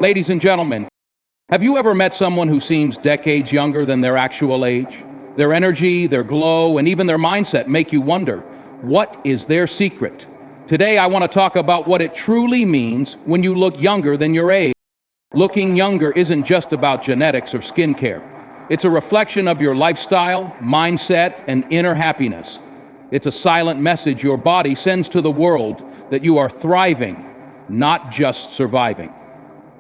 Ladies and gentlemen, have you ever met someone who seems decades younger than their actual age? Their energy, their glow, and even their mindset make you wonder, what is their secret? Today I want to talk about what it truly means when you look younger than your age. Looking younger isn't just about genetics or skincare. It's a reflection of your lifestyle, mindset, and inner happiness. It's a silent message your body sends to the world that you are thriving, not just surviving.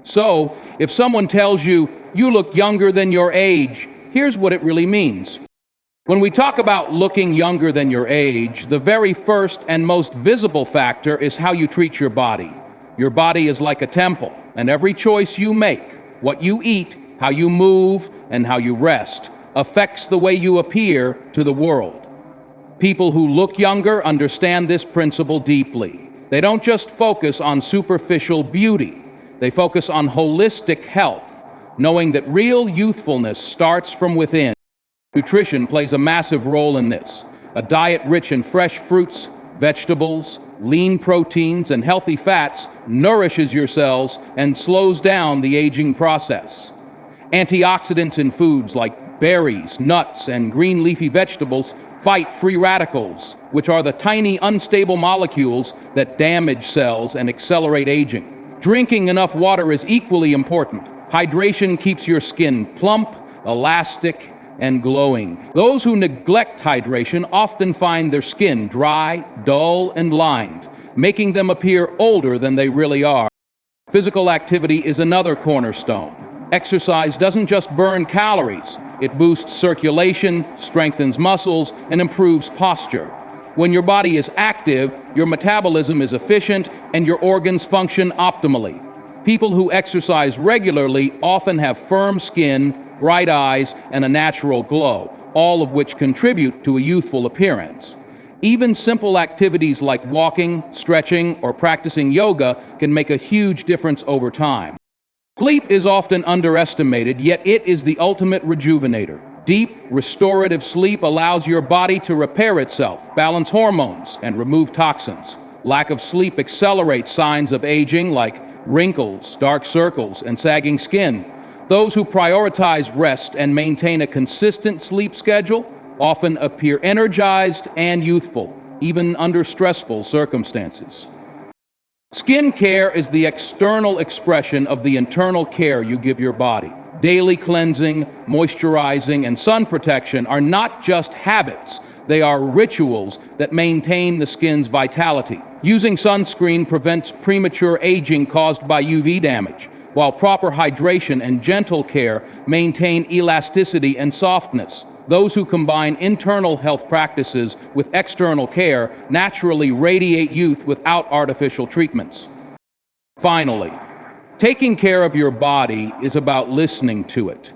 So, if someone tells you, you look younger than your age, here's what it really means. When we talk about looking younger than your age, the very first and most visible factor is how you treat your body. Your body is like a temple, and every choice you make, what you eat, how you move, and how you rest, affects the way you appear to the world. People who look younger understand this principle deeply. They don't just focus on superficial beauty. They focus on holistic health, knowing that real youthfulness starts from within. Nutrition plays a massive role in this. A diet rich in fresh fruits, vegetables, lean proteins, and healthy fats nourishes your cells and slows down the aging process. Antioxidants in foods like berries, nuts, and green leafy vegetables fight free radicals, which are the tiny unstable molecules that damage cells and accelerate aging. Drinking enough water is equally important. Hydration keeps your skin plump, elastic, and glowing. Those who neglect hydration often find their skin dry, dull, and lined, making them appear older than they really are. Physical activity is another cornerstone. Exercise doesn't just burn calories, it boosts circulation, strengthens muscles, and improves posture. When your body is active, your metabolism is efficient and your organs function optimally. People who exercise regularly often have firm skin, bright eyes, and a natural glow, all of which contribute to a youthful appearance. Even simple activities like walking, stretching, or practicing yoga can make a huge difference over time. Sleep is often underestimated, yet it is the ultimate rejuvenator. Deep, restorative sleep allows your body to repair itself, balance hormones, and remove toxins. Lack of sleep accelerates signs of aging like wrinkles, dark circles, and sagging skin. Those who prioritize rest and maintain a consistent sleep schedule often appear energized and youthful, even under stressful circumstances. Skin care is the external expression of the internal care you give your body. Daily cleansing, moisturizing, and sun protection are not just habits, they are rituals that maintain the skin's vitality. Using sunscreen prevents premature aging caused by UV damage, while proper hydration and gentle care maintain elasticity and softness. Those who combine internal health practices with external care naturally radiate youth without artificial treatments. Finally, taking care of your body is about listening to it.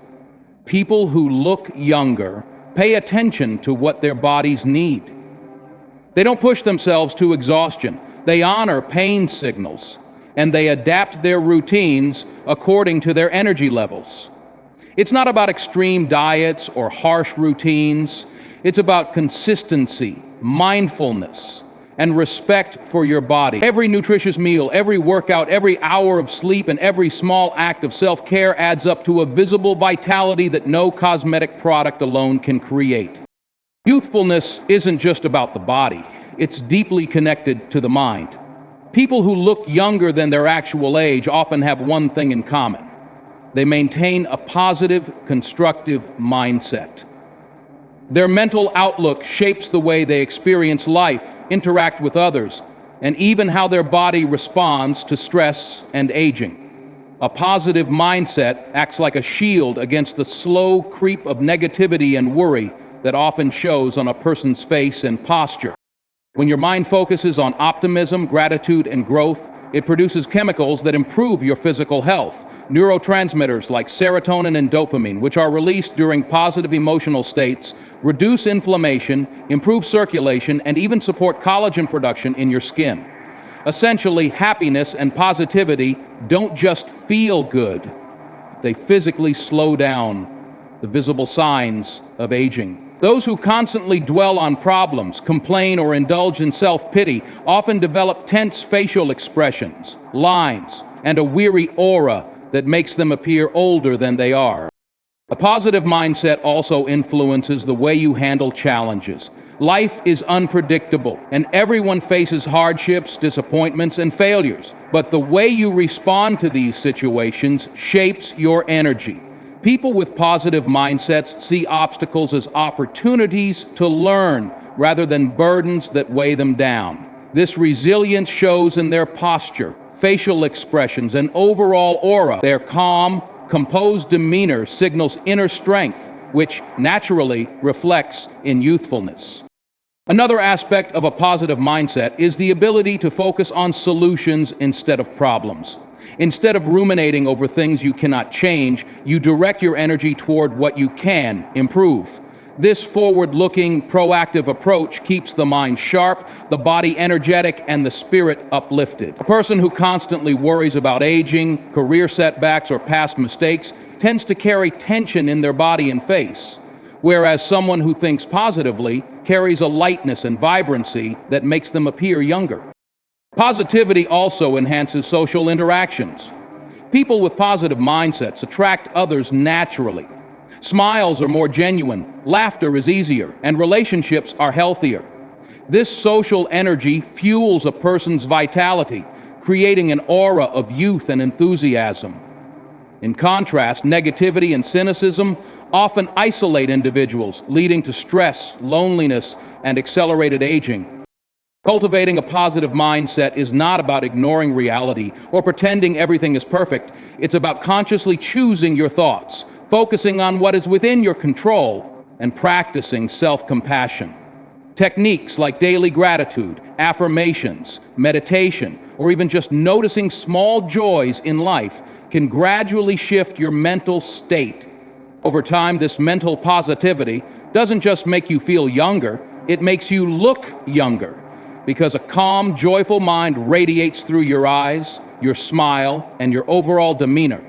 People who look younger pay attention to what their bodies need. They don't push themselves to exhaustion. They honor pain signals, and they adapt their routines according to their energy levels. It's not about extreme diets or harsh routines. It's about consistency, mindfulness, and respect for your body. Every nutritious meal, every workout, every hour of sleep, and every small act of self-care adds up to a visible vitality that no cosmetic product alone can create. Youthfulness isn't just about the body. It's deeply connected to the mind. People who look younger than their actual age often have one thing in common. They maintain a positive, constructive mindset. Their mental outlook shapes the way they experience life, interact with others, and even how their body responds to stress and aging. A positive mindset acts like a shield against the slow creep of negativity and worry that often shows on a person's face and posture. When your mind focuses on optimism, gratitude, and growth, it produces chemicals that improve your physical health. Neurotransmitters like serotonin and dopamine, which are released during positive emotional states, reduce inflammation, improve circulation, and even support collagen production in your skin. Essentially, happiness and positivity don't just feel good, they physically slow down the visible signs of aging. Those who constantly dwell on problems, complain, or indulge in self-pity often develop tense facial expressions, lines, and a weary aura that makes them appear older than they are. A positive mindset also influences the way you handle challenges. Life is unpredictable, and everyone faces hardships, disappointments, and failures. But the way you respond to these situations shapes your energy. People with positive mindsets see obstacles as opportunities to learn rather than burdens that weigh them down. This resilience shows in their posture, facial expressions, and overall aura. Their calm, composed demeanor signals inner strength, which naturally reflects in youthfulness. Another aspect of a positive mindset is the ability to focus on solutions instead of problems. Instead of ruminating over things you cannot change, you direct your energy toward what you can improve. This forward-looking, proactive approach keeps the mind sharp, the body energetic, and the spirit uplifted. A person who constantly worries about aging, career setbacks, or past mistakes tends to carry tension in their body and face, whereas someone who thinks positively carries a lightness and vibrancy that makes them appear younger. Positivity also enhances social interactions. People with positive mindsets attract others naturally. Smiles are more genuine, laughter is easier, and relationships are healthier. This social energy fuels a person's vitality, creating an aura of youth and enthusiasm. In contrast, negativity and cynicism often isolate individuals, leading to stress, loneliness, and accelerated aging. Cultivating a positive mindset is not about ignoring reality or pretending everything is perfect. It's about consciously choosing your thoughts, focusing on what is within your control, and practicing self-compassion. Techniques like daily gratitude, affirmations, meditation, or even just noticing small joys in life can gradually shift your mental state. Over time, this mental positivity doesn't just make you feel younger, it makes you look younger, because a calm, joyful mind radiates through your eyes, your smile, and your overall demeanor.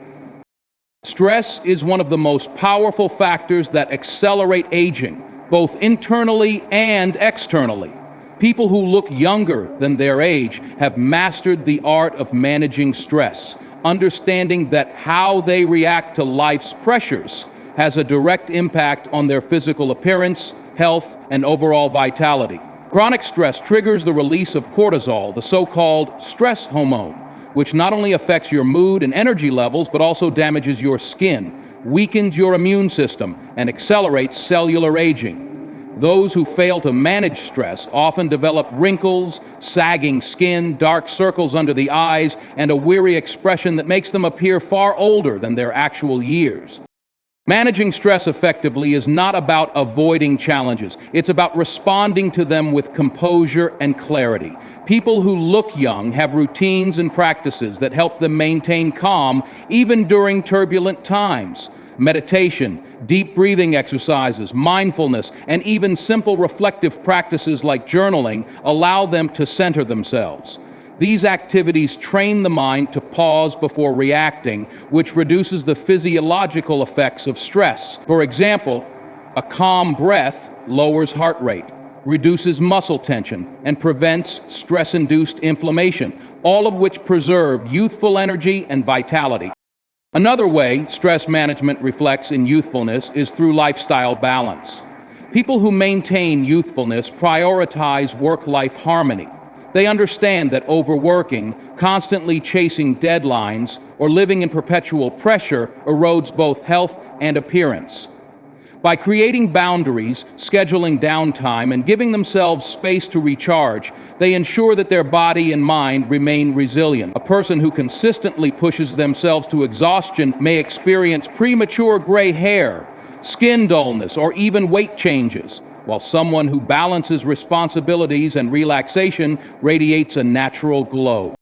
Stress is one of the most powerful factors that accelerate aging, both internally and externally. People who look younger than their age have mastered the art of managing stress, understanding that how they react to life's pressures has a direct impact on their physical appearance, health, and overall vitality. Chronic stress triggers the release of cortisol, the so-called stress hormone, which not only affects your mood and energy levels, but also damages your skin, weakens your immune system, and accelerates cellular aging. Those who fail to manage stress often develop wrinkles, sagging skin, dark circles under the eyes, and a weary expression that makes them appear far older than their actual years. Managing stress effectively is not about avoiding challenges. It's about responding to them with composure and clarity. People who look young have routines and practices that help them maintain calm even during turbulent times. Meditation, deep breathing exercises, mindfulness, and even simple reflective practices like journaling allow them to center themselves. These activities train the mind to pause before reacting, which reduces the physiological effects of stress. For example, a calm breath lowers heart rate, reduces muscle tension, and prevents stress-induced inflammation, all of which preserve youthful energy and vitality. Another way stress management reflects in youthfulness is through lifestyle balance. People who maintain youthfulness prioritize work-life harmony. They understand that overworking, constantly chasing deadlines, or living in perpetual pressure erodes both health and appearance. By creating boundaries, scheduling downtime, and giving themselves space to recharge, they ensure that their body and mind remain resilient. A person who consistently pushes themselves to exhaustion may experience premature gray hair, skin dullness, or even weight changes, while someone who balances responsibilities and relaxation radiates a natural glow.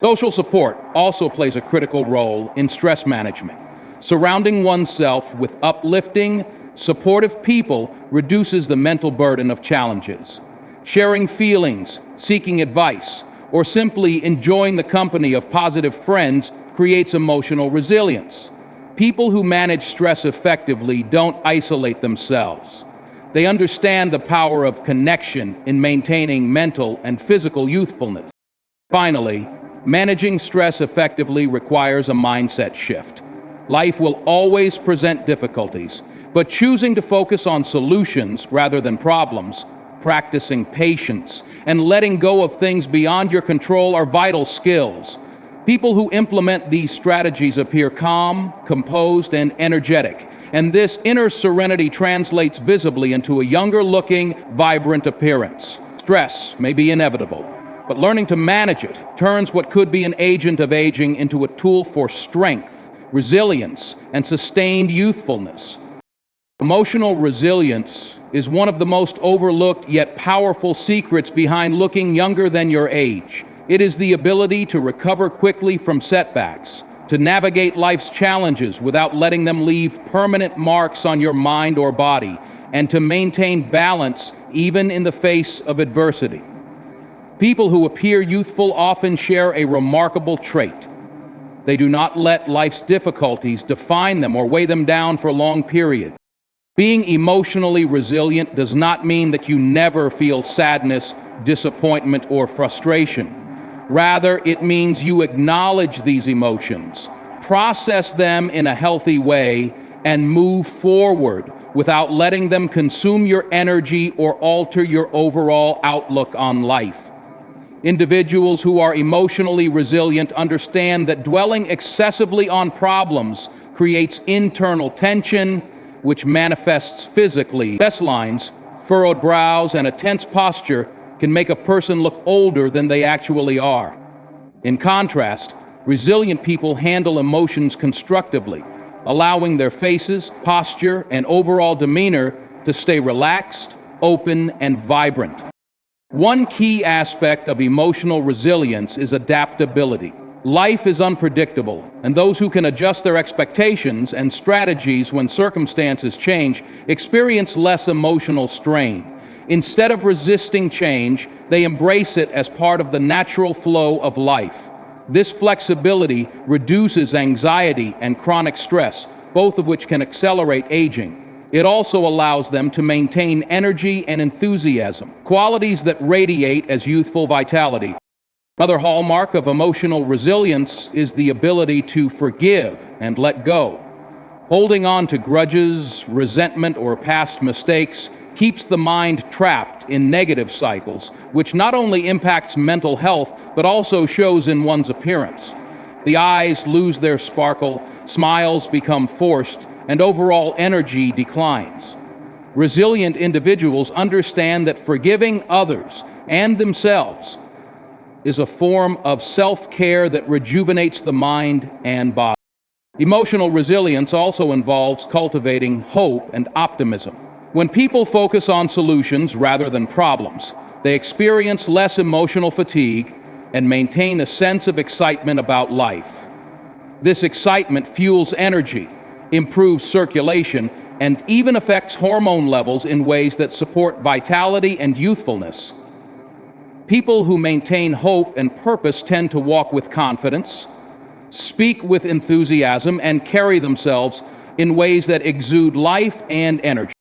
Social support also plays a critical role in stress management. Surrounding oneself with uplifting, supportive people reduces the mental burden of challenges. Sharing feelings, seeking advice, or simply enjoying the company of positive friends creates emotional resilience. People who manage stress effectively don't isolate themselves. They understand the power of connection in maintaining mental and physical youthfulness. Finally, Managing stress effectively requires a mindset shift. Life will always present difficulties, but choosing to focus on solutions rather than problems, practicing patience, and letting go of things beyond your control are vital skills. People who implement these strategies appear calm, composed, and energetic, and this inner serenity translates visibly into a younger-looking, vibrant appearance. Stress may be inevitable, but learning to manage it turns what could be an agent of aging into a tool for strength, resilience, and sustained youthfulness. Emotional resilience is one of the most overlooked yet powerful secrets behind looking younger than your age. It is the ability to recover quickly from setbacks, to navigate life's challenges without letting them leave permanent marks on your mind or body, and to maintain balance even in the face of adversity. People who appear youthful often share a remarkable trait. They do not let life's difficulties define them or weigh them down for long periods. Being emotionally resilient does not mean that you never feel sadness, disappointment, or frustration. Rather, it means you acknowledge these emotions, process them in a healthy way, and move forward without letting them consume your energy or alter your overall outlook on life. Individuals who are emotionally resilient understand that dwelling excessively on problems creates internal tension, which manifests physically. Stress lines, furrowed brows, and a tense posture can make a person look older than they actually are. In contrast, resilient people handle emotions constructively, allowing their faces, posture, and overall demeanor to stay relaxed, open, and vibrant. One key aspect of emotional resilience is adaptability. Life is unpredictable, and those who can adjust their expectations and strategies when circumstances change experience less emotional strain. Instead of resisting change, they embrace it as part of the natural flow of life. This flexibility reduces anxiety and chronic stress, both of which can accelerate aging. It also allows them to maintain energy and enthusiasm, qualities that radiate as youthful vitality. Another hallmark of emotional resilience is the ability to forgive and let go. Holding on to grudges, resentment, or past mistakes keeps the mind trapped in negative cycles, which not only impacts mental health, but also shows in one's appearance. The eyes lose their sparkle, smiles become forced, and overall energy declines. Resilient individuals understand that forgiving others and themselves is a form of self-care that rejuvenates the mind and body. Emotional resilience also involves cultivating hope and optimism. When people focus on solutions rather than problems, they experience less emotional fatigue and maintain a sense of excitement about life. This excitement fuels energy, improves circulation, and even affects hormone levels in ways that support vitality and youthfulness. People who maintain hope and purpose tend to walk with confidence, speak with enthusiasm, and carry themselves in ways that exude life and energy.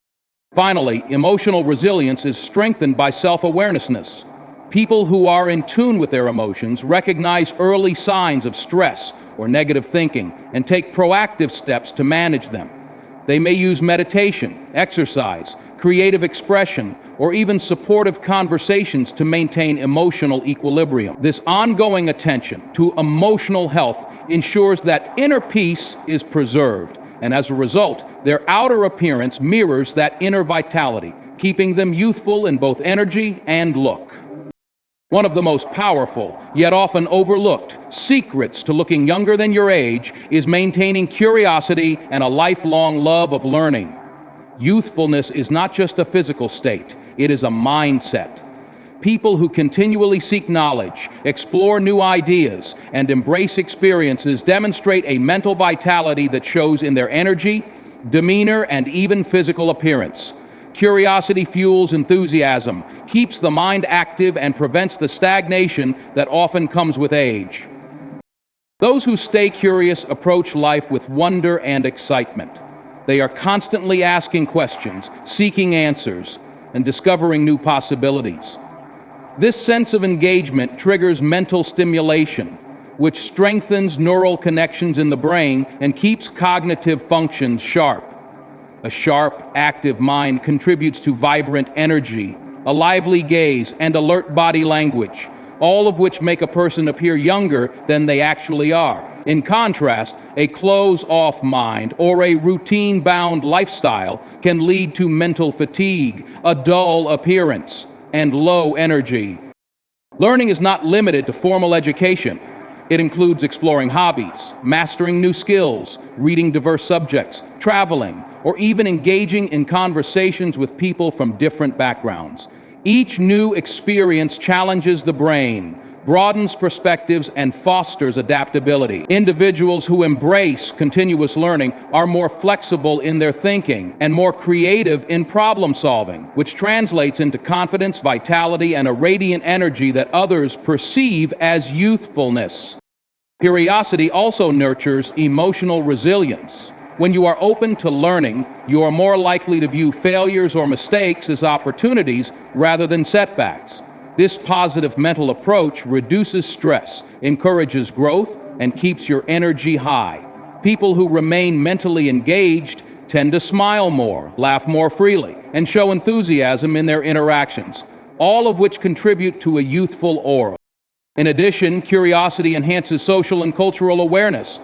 Finally, emotional resilience is strengthened by self-awareness. People who are in tune with their emotions recognize early signs of stress or negative thinking and take proactive steps to manage them. They may use meditation, exercise, creative expression, or even supportive conversations to maintain emotional equilibrium. This ongoing attention to emotional health ensures that inner peace is preserved, and as a result, their outer appearance mirrors that inner vitality, keeping them youthful in both energy and look. One of the most powerful, yet often overlooked, secrets to looking younger than your age is maintaining curiosity and a lifelong love of learning. Youthfulness is not just a physical state, it is a mindset. People who continually seek knowledge, explore new ideas, and embrace experiences demonstrate a mental vitality that shows in their energy, demeanor, and even physical appearance. Curiosity fuels enthusiasm, keeps the mind active, and prevents the stagnation that often comes with age. Those who stay curious approach life with wonder and excitement. They are constantly asking questions, seeking answers, and discovering new possibilities. This sense of engagement triggers mental stimulation, which strengthens neural connections in the brain and keeps cognitive functions sharp. A sharp, active mind contributes to vibrant energy, a lively gaze, and alert body language, all of which make a person appear younger than they actually are. In contrast, a close-off mind or a routine-bound lifestyle can lead to mental fatigue, a dull appearance, and low energy. Learning is not limited to formal education. It includes exploring hobbies, mastering new skills, reading diverse subjects, traveling, or even engaging in conversations with people from different backgrounds. Each new experience challenges the brain, broadens perspectives, and fosters adaptability. Individuals who embrace continuous learning are more flexible in their thinking and more creative in problem solving, which translates into confidence, vitality, and a radiant energy that others perceive as youthfulness. Curiosity also nurtures emotional resilience. When you are open to learning, you are more likely to view failures or mistakes as opportunities rather than setbacks. This positive mental approach reduces stress, encourages growth, and keeps your energy high. People who remain mentally engaged tend to smile more, laugh more freely, and show enthusiasm in their interactions, all of which contribute to a youthful aura. In addition, curiosity enhances social and cultural awareness.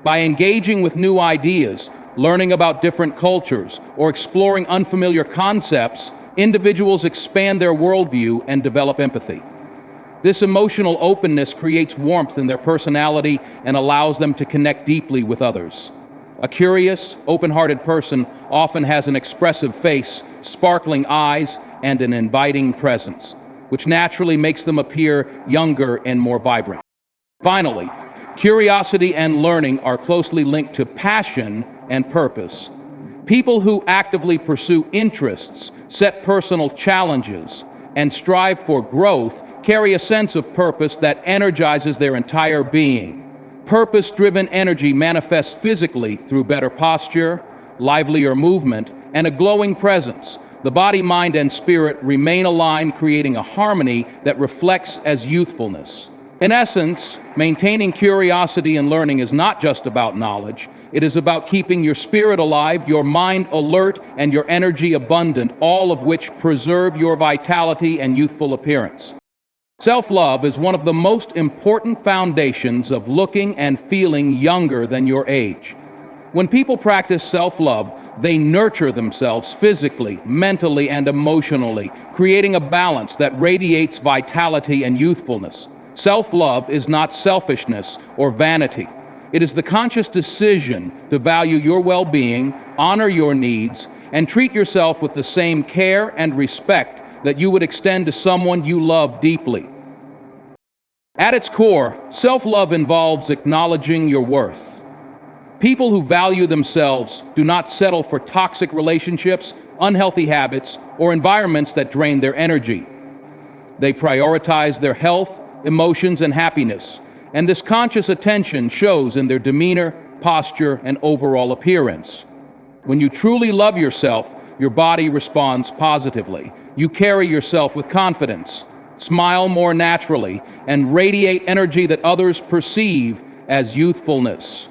By engaging with new ideas, learning about different cultures, or exploring unfamiliar concepts, individuals expand their worldview and develop empathy. This emotional openness creates warmth in their personality and allows them to connect deeply with others. A curious, open-hearted person often has an expressive face, sparkling eyes, and an inviting presence, which naturally makes them appear younger and more vibrant. Finally, curiosity and learning are closely linked to passion and purpose. People who actively pursue interests, set personal challenges, and strive for growth carry a sense of purpose that energizes their entire being. Purpose-driven energy manifests physically through better posture, livelier movement, and a glowing presence. The body, mind, and spirit remain aligned, creating a harmony that reflects as youthfulness. In essence, maintaining curiosity and learning is not just about knowledge. It is about keeping your spirit alive, your mind alert, and your energy abundant, all of which preserve your vitality and youthful appearance. Self-love is one of the most important foundations of looking and feeling younger than your age. When people practice self-love, they nurture themselves physically, mentally, and emotionally, creating a balance that radiates vitality and youthfulness. Self-love is not selfishness or vanity. It is the conscious decision to value your well-being, honor your needs, and treat yourself with the same care and respect that you would extend to someone you love deeply. At its core, self-love involves acknowledging your worth. People who value themselves do not settle for toxic relationships, unhealthy habits, or environments that drain their energy. They prioritize their health, emotions, and happiness, and this conscious attention shows in their demeanor, posture, and overall appearance. When you truly love yourself, your body responds positively. You carry yourself with confidence, smile more naturally, and radiate energy that others perceive as youthfulness.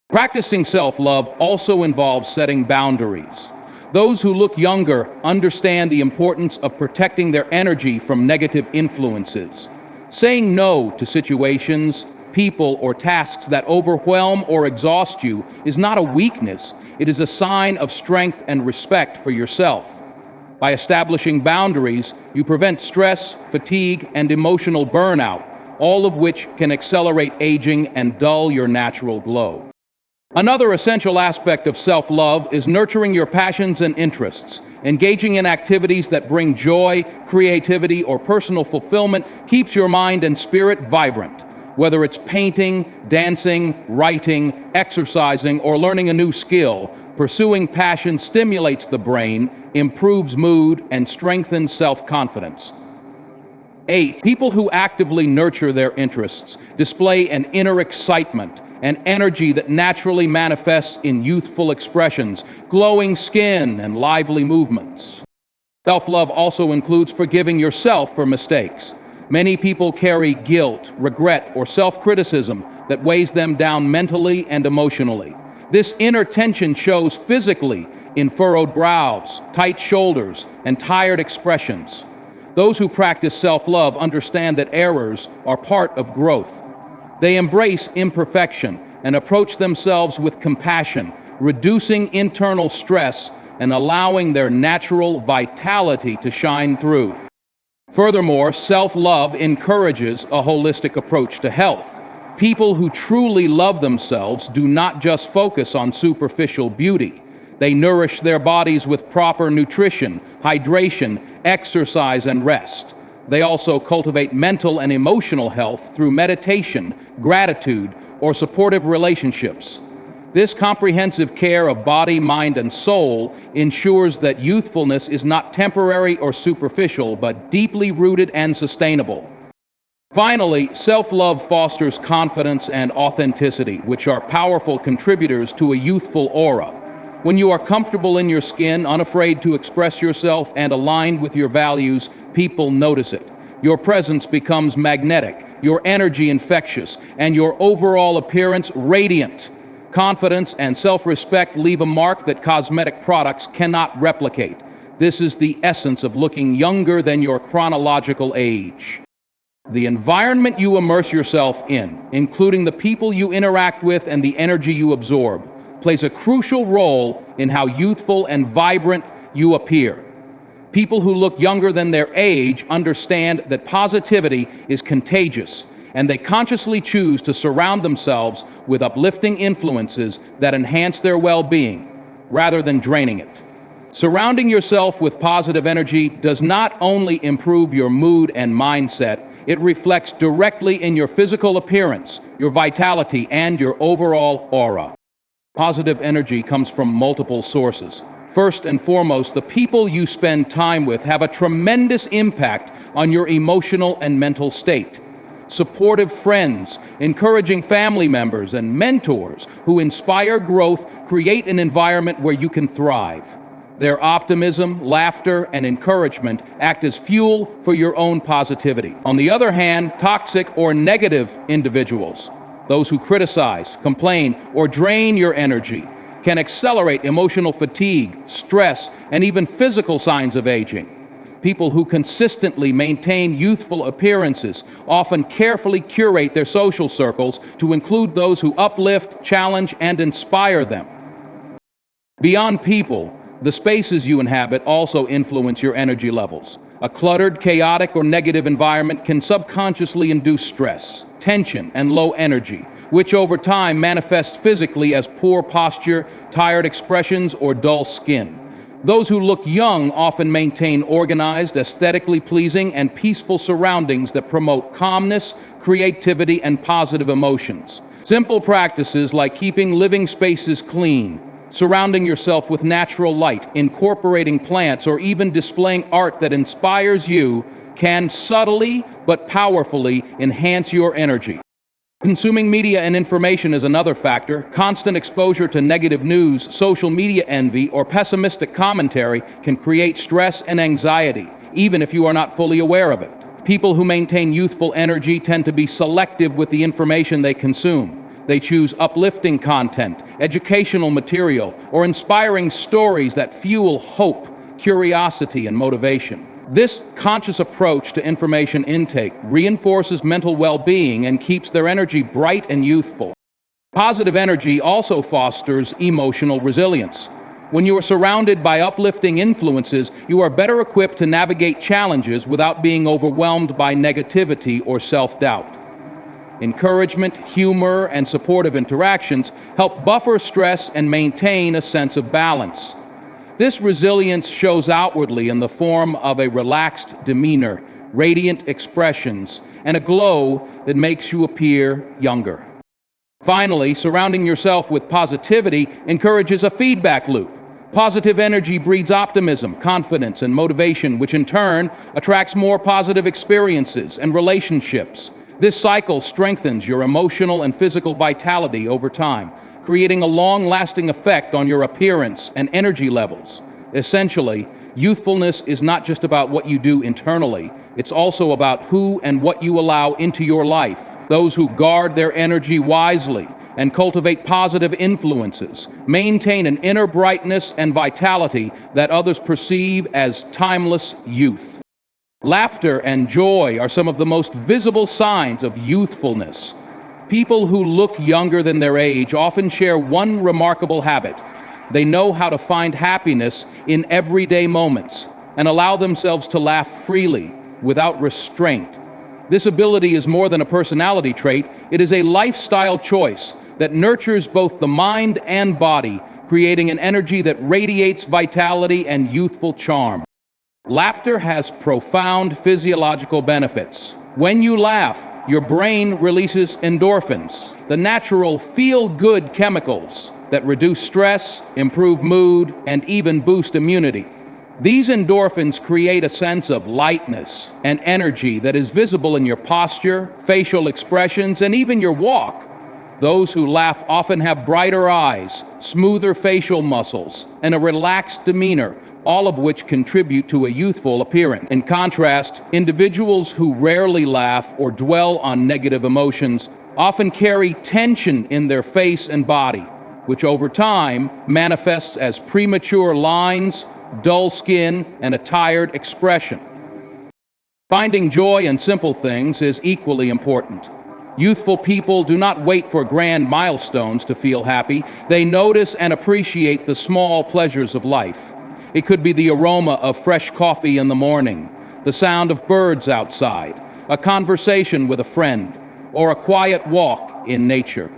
Practicing self-love also involves setting boundaries. Those who look younger understand the importance of protecting their energy from negative influences. Saying no to situations, people, or tasks that overwhelm or exhaust you is not a weakness. It is a sign of strength and respect for yourself. By establishing boundaries, you prevent stress, fatigue, and emotional burnout, all of which can accelerate aging and dull your natural glow. Another essential aspect of self-love is nurturing your passions and interests. Engaging in activities that bring joy, creativity, or personal fulfillment keeps your mind and spirit vibrant. Whether it's painting, dancing, writing, exercising, or learning a new skill, pursuing passion stimulates the brain, improves mood, and strengthens self-confidence. 8. People who actively nurture their interests display an inner excitement and energy that naturally manifests in youthful expressions, glowing skin, and lively movements. Self-love also includes forgiving yourself for mistakes. Many people carry guilt, regret, or self-criticism that weighs them down mentally and emotionally. This inner tension shows physically in furrowed brows, tight shoulders, and tired expressions. Those who practice self-love understand that errors are part of growth. They embrace imperfection and approach themselves with compassion, reducing internal stress and allowing their natural vitality to shine through. Furthermore, self-love encourages a holistic approach to health. People who truly love themselves do not just focus on superficial beauty. They nourish their bodies with proper nutrition, hydration, exercise, and rest. They also cultivate mental and emotional health through meditation, gratitude, or supportive relationships. This comprehensive care of body, mind, and soul ensures that youthfulness is not temporary or superficial, but deeply rooted and sustainable. Finally, self-love fosters confidence and authenticity, which are powerful contributors to a youthful aura. When you are comfortable in your skin, unafraid to express yourself, and aligned with your values, people notice it. Your presence becomes magnetic, your energy infectious, and your overall appearance radiant. Confidence and self-respect leave a mark that cosmetic products cannot replicate. This is the essence of looking younger than your chronological age. The environment you immerse yourself in, including the people you interact with and the energy you absorb, plays a crucial role in how youthful and vibrant you appear. People who look younger than their age understand that positivity is contagious, and they consciously choose to surround themselves with uplifting influences that enhance their well-being, rather than draining it. Surrounding yourself with positive energy does not only improve your mood and mindset, it reflects directly in your physical appearance, your vitality, and your overall aura. Positive energy comes from multiple sources. First and foremost, the people you spend time with have a tremendous impact on your emotional and mental state. Supportive friends, encouraging family members, and mentors who inspire growth create an environment where you can thrive. Their optimism, laughter, and encouragement act as fuel for your own positivity. On the other hand, toxic or negative individuals, those who criticize, complain, or drain your energy, can accelerate emotional fatigue, stress, and even physical signs of aging. People who consistently maintain youthful appearances often carefully curate their social circles to include those who uplift, challenge, and inspire them. Beyond people, the spaces you inhabit also influence your energy levels. A cluttered, chaotic, or negative environment can subconsciously induce stress, tension, and low energy, which over time manifests physically as poor posture, tired expressions, or dull skin. Those who look young often maintain organized, aesthetically pleasing, and peaceful surroundings that promote calmness, creativity, and positive emotions. Simple practices like keeping living spaces clean, surrounding yourself with natural light, incorporating plants, or even displaying art that inspires you can subtly but powerfully enhance your energy. Consuming media and information is another factor. Constant exposure to negative news, social media envy, or pessimistic commentary can create stress and anxiety, even if you are not fully aware of it. People who maintain youthful energy tend to be selective with the information they consume. They choose uplifting content, educational material, or inspiring stories that fuel hope, curiosity, and motivation. This conscious approach to information intake reinforces mental well-being and keeps their energy bright and youthful. Positive energy also fosters emotional resilience. When you are surrounded by uplifting influences, you are better equipped to navigate challenges without being overwhelmed by negativity or self-doubt. Encouragement, humor, and supportive interactions help buffer stress and maintain a sense of balance. This resilience shows outwardly in the form of a relaxed demeanor, radiant expressions, and a glow that makes you appear younger. Finally, surrounding yourself with positivity encourages a feedback loop. Positive energy breeds optimism, confidence, and motivation, which in turn attracts more positive experiences and relationships. This cycle strengthens your emotional and physical vitality over time, creating a long-lasting effect on your appearance and energy levels. Essentially, youthfulness is not just about what you do internally, It's also about who and what you allow into your life. Those who guard their energy wisely and cultivate positive influences maintain an inner brightness and vitality that others perceive as timeless youth. Laughter and joy are some of the most visible signs of youthfulness. People who look younger than their age often share one remarkable habit. They know how to find happiness in everyday moments and allow themselves to laugh freely, without restraint. This ability is more than a personality trait, it is a lifestyle choice that nurtures both the mind and body, creating an energy that radiates vitality and youthful charm. Laughter has profound physiological benefits. When you laugh, your brain releases endorphins, the natural feel-good chemicals that reduce stress, improve mood, and even boost immunity. These endorphins create a sense of lightness and energy that is visible in your posture, facial expressions, and even your walk. Those who laugh often have brighter eyes, smoother facial muscles, and a relaxed demeanor, all of which contribute to a youthful appearance. In contrast, individuals who rarely laugh or dwell on negative emotions often carry tension in their face and body, which over time manifests as premature lines, dull skin, and a tired expression. Finding joy in simple things is equally important. Youthful people do not wait for grand milestones to feel happy. They notice and appreciate the small pleasures of life. It could be the aroma of fresh coffee in the morning, the sound of birds outside, a conversation with a friend, or a quiet walk in nature.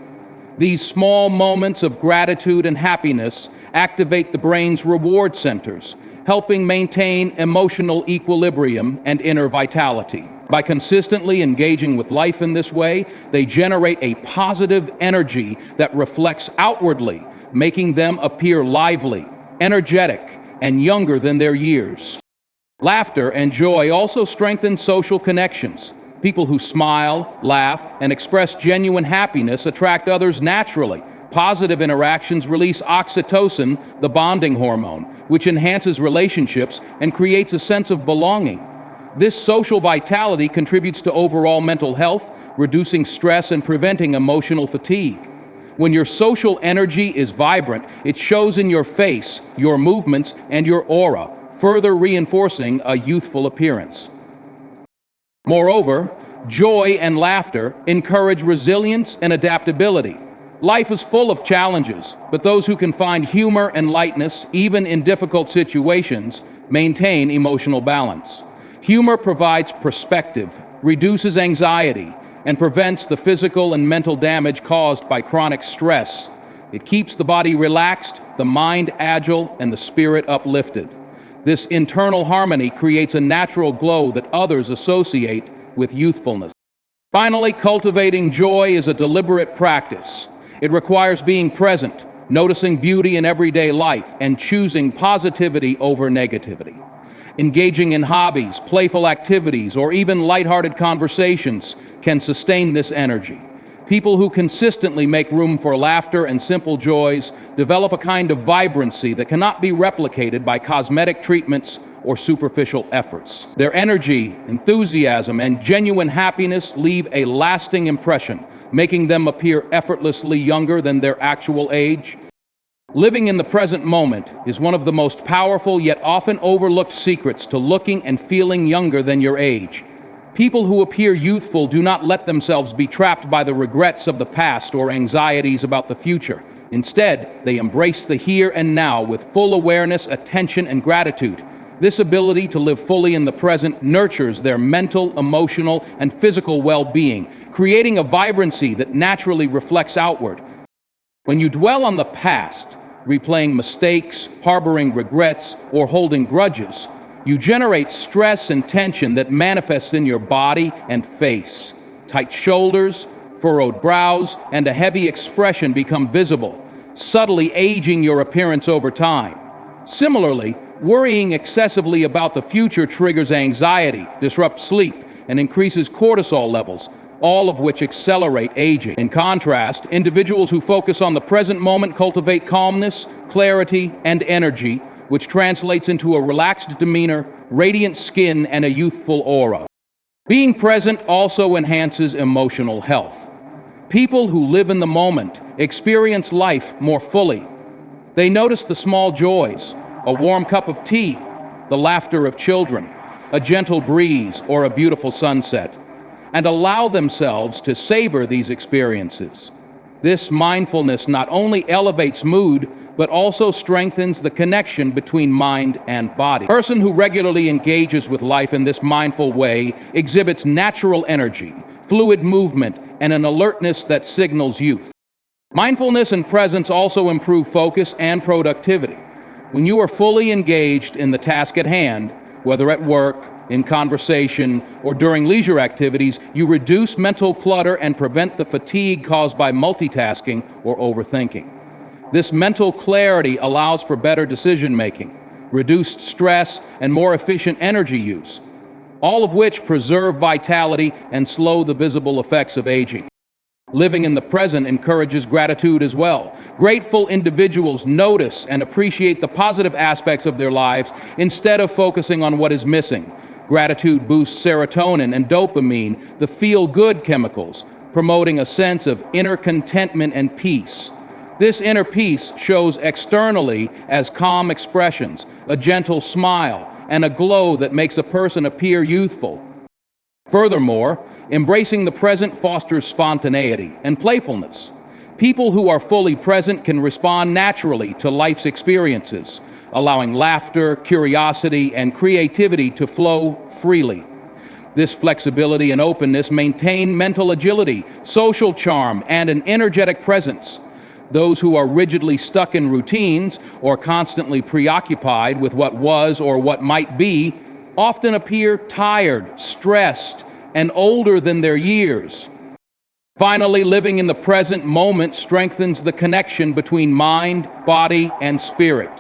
These small moments of gratitude and happiness activate the brain's reward centers, helping maintain emotional equilibrium and inner vitality. By consistently engaging with life in this way, they generate a positive energy that reflects outwardly, making them appear lively, energetic, and younger than their years. Laughter and joy also strengthen social connections. People who smile, laugh, and express genuine happiness attract others naturally. Positive interactions release oxytocin, the bonding hormone, which enhances relationships and creates a sense of belonging. This social vitality contributes to overall mental health, reducing stress and preventing emotional fatigue. When your social energy is vibrant, it shows in your face, your movements, and your aura, further reinforcing a youthful appearance. Moreover, joy and laughter encourage resilience and adaptability. Life is full of challenges, but those who can find humor and lightness, even in difficult situations, maintain emotional balance. Humor provides perspective, reduces anxiety, and prevents the physical and mental damage caused by chronic stress. It keeps the body relaxed, the mind agile, and the spirit uplifted. This internal harmony creates a natural glow that others associate with youthfulness. Finally, cultivating joy is a deliberate practice. It requires being present, noticing beauty in everyday life, and choosing positivity over negativity. Engaging in hobbies, playful activities, or even lighthearted conversations can sustain this energy. People who consistently make room for laughter and simple joys develop a kind of vibrancy that cannot be replicated by cosmetic treatments or superficial efforts. Their energy, enthusiasm, and genuine happiness leave a lasting impression, making them appear effortlessly younger than their actual age. Living in the present moment is one of the most powerful yet often overlooked secrets to looking and feeling younger than your age. People who appear youthful do not let themselves be trapped by the regrets of the past or anxieties about the future. Instead, they embrace the here and now with full awareness, attention, and gratitude. This ability to live fully in the present nurtures their mental, emotional, and physical well-being, creating a vibrancy that naturally reflects outward. When you dwell on the past, replaying mistakes, harboring regrets, or holding grudges, you generate stress and tension that manifests in your body and face. Tight shoulders, furrowed brows, and a heavy expression become visible, subtly aging your appearance over time. Similarly, worrying excessively about the future triggers anxiety, disrupts sleep, and increases cortisol levels, all of which accelerate aging. In contrast, individuals who focus on the present moment cultivate calmness, clarity, and energy, which translates into a relaxed demeanor, radiant skin, and a youthful aura. Being present also enhances emotional health. People who live in the moment experience life more fully. They notice the small joys, a warm cup of tea, the laughter of children, a gentle breeze, or a beautiful sunset, and allow themselves to savor these experiences. This mindfulness not only elevates mood, but also strengthens the connection between mind and body. A person who regularly engages with life in this mindful way exhibits natural energy, fluid movement, and an alertness that signals youth. Mindfulness and presence also improve focus and productivity. When you are fully engaged in the task at hand, whether at work, in conversation, or during leisure activities, you reduce mental clutter and prevent the fatigue caused by multitasking or overthinking. This mental clarity allows for better decision-making, reduced stress, and more efficient energy use, all of which preserve vitality and slow the visible effects of aging. Living in the present encourages gratitude as well. Grateful individuals notice and appreciate the positive aspects of their lives instead of focusing on what is missing. Gratitude boosts serotonin and dopamine, the feel-good chemicals, promoting a sense of inner contentment and peace. This inner peace shows externally as calm expressions, a gentle smile, and a glow that makes a person appear youthful. Furthermore, embracing the present fosters spontaneity and playfulness. People who are fully present can respond naturally to life's experiences, allowing laughter, curiosity, and creativity to flow freely. This flexibility and openness maintain mental agility, social charm, and an energetic presence. Those who are rigidly stuck in routines or constantly preoccupied with what was or what might be often appear tired, stressed, and older than their years. Finally, living in the present moment strengthens the connection between mind, body, and spirit.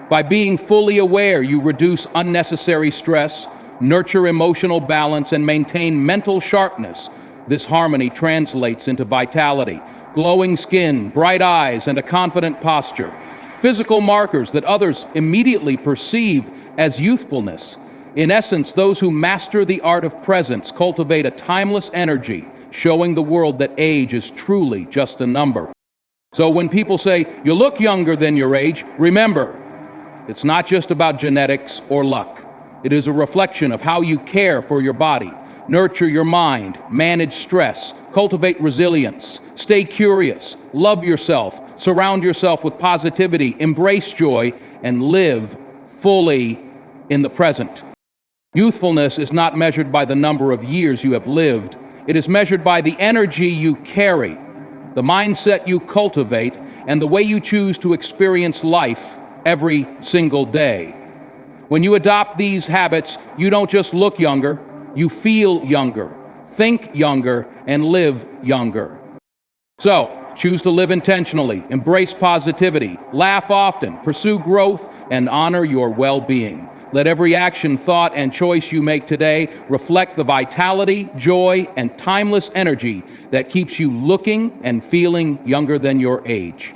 By being fully aware, you reduce unnecessary stress, nurture emotional balance, and maintain mental sharpness. This harmony translates into vitality, glowing skin, bright eyes, and a confident posture. Physical markers that others immediately perceive as youthfulness. In essence, those who master the art of presence cultivate a timeless energy, showing the world that age is truly just a number. So when people say, "You look younger than your age," remember, it's not just about genetics or luck. It is a reflection of how you care for your body, nurture your mind, manage stress, cultivate resilience, stay curious, love yourself, surround yourself with positivity, embrace joy, and live fully in the present. Youthfulness is not measured by the number of years you have lived. It is measured by the energy you carry, the mindset you cultivate, and the way you choose to experience life every single day. When you adopt these habits, you don't just look younger, you feel younger, think younger, and live younger. So, choose to live intentionally, embrace positivity, laugh often, pursue growth, and honor your well-being. Let every action, thought, and choice you make today reflect the vitality, joy, and timeless energy that keeps you looking and feeling younger than your age.